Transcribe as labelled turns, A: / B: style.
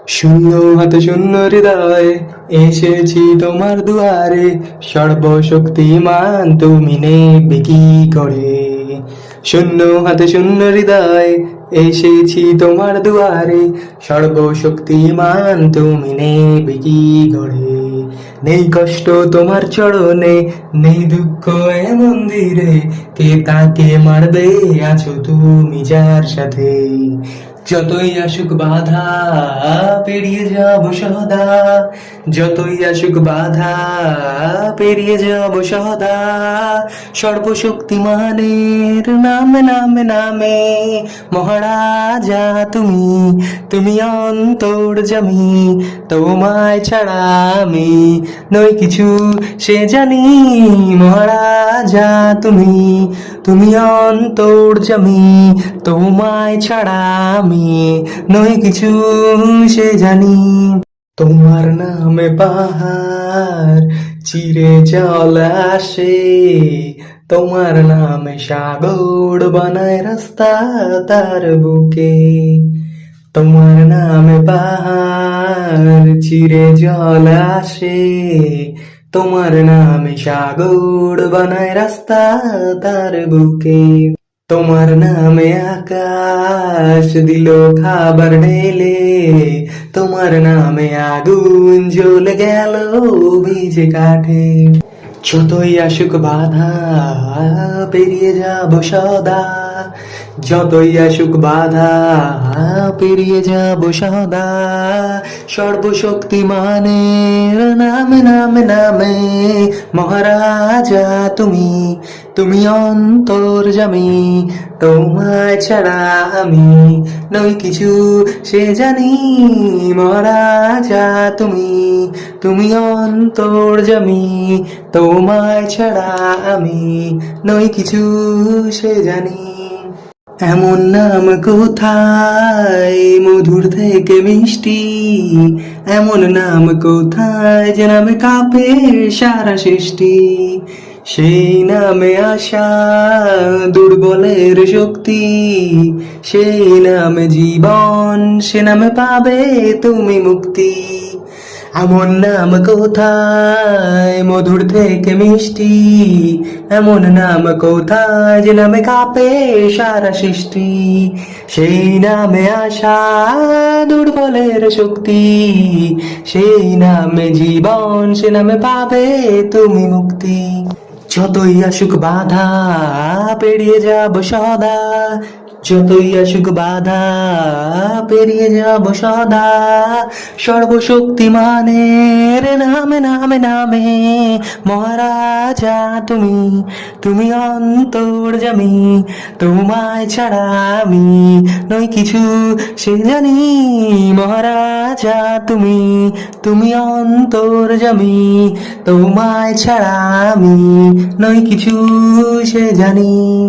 A: শূন্য হাতে শূন্য হৃদয় এসেছি তোমার দুয়ারে, সর্বশক্তিমান তুমি নেবে কি করে। শূন্য হাতে শূন্য হৃদয় এসেছি তোমার দুয়ারে, সর্বশক্তিমান তুমি নেবে কি করে। নেই কষ্ট তোমার চরণে, নেই দুঃখ এ মন্দিরে, কে তাকে মারবে আছো তুমি যার সাথে। যতই আসুক বাধা পেরিয়ে যাব সদা, যতই আসুক বাধা পেরিয়ে যাব সদা, সর্বশক্তিমানের নামে নামে নামে। মহারাজা তুমি, তুমি অন্তর্যামী, তোমায় ছাড়া আমি নই কিছু সে জানি। মহারাজা তুমি, তুমি অন্তর্যামী, তোমায় ছাড়া আমি নই কিছু সে জানি। তোমার নামে পাহাড় চিরে জল আসে, তোমার নামে সাগর বানায় রাস্তা তার বুকে। তোমার নামে পাহাড় চিরে জল আসে, তোমার নামে সাগর বানায় রাস্তা তার বুকে। তোমার নামে আকাশ দিল খাবার ঢেলে, তোমার নামে আগুন জ্বলে গেল ভিজে কাঠে। যতই আসুক বাধা পেরিয়ে যাব সদা, যতই আসুক বাধা পেরিয়ে যাব সদা, সর্বশক্তিমানের নামে নামে নামে। মহারাজা তুমি, তুমি অন্তর্যামী, তোমায় ছাড়া আমি নই কিছু সে জানি। মহারাজা তুমি, তুমি অন্তর্যামী, তোমায় ছাড়া আমি নই কিছু সে জানি। এমন নাম কোথায় মধুর থেকে মিষ্টি, এমন নাম কোথায় যে নামে কাঁপে সারা সৃষ্টি। সেই নামে আসা দুর্বলের শক্তি, সেই নামে জীবন, সে নামে পাবে তুমি মুক্তি। এমন নাম কোথায় মধুর থেকে মিষ্টি, এমন নাম কোথায় যে নামে কাঁপে সারা সৃষ্টি। সেই নামে আসা দুর্বলের শক্তি, সেই নামে জীবন, সে নামে পাবে তুমি মুক্তি। যতই আসুক বাধা পেরিয়ে যাব সদা, যতই আসুক বাধা পেরিয়ে যাব সদা, সর্বশক্তিমানের নামে নামে নামে। মহারাজা তুমি, তুমি অন্তর্যামী, তোমায় ছাড়া আমি নই কিছু সে জানি। মহারাজা তুমি, তুমি অন্তর্যামী, তোমায় ছাড়া আমি নই কিছু সে জানি।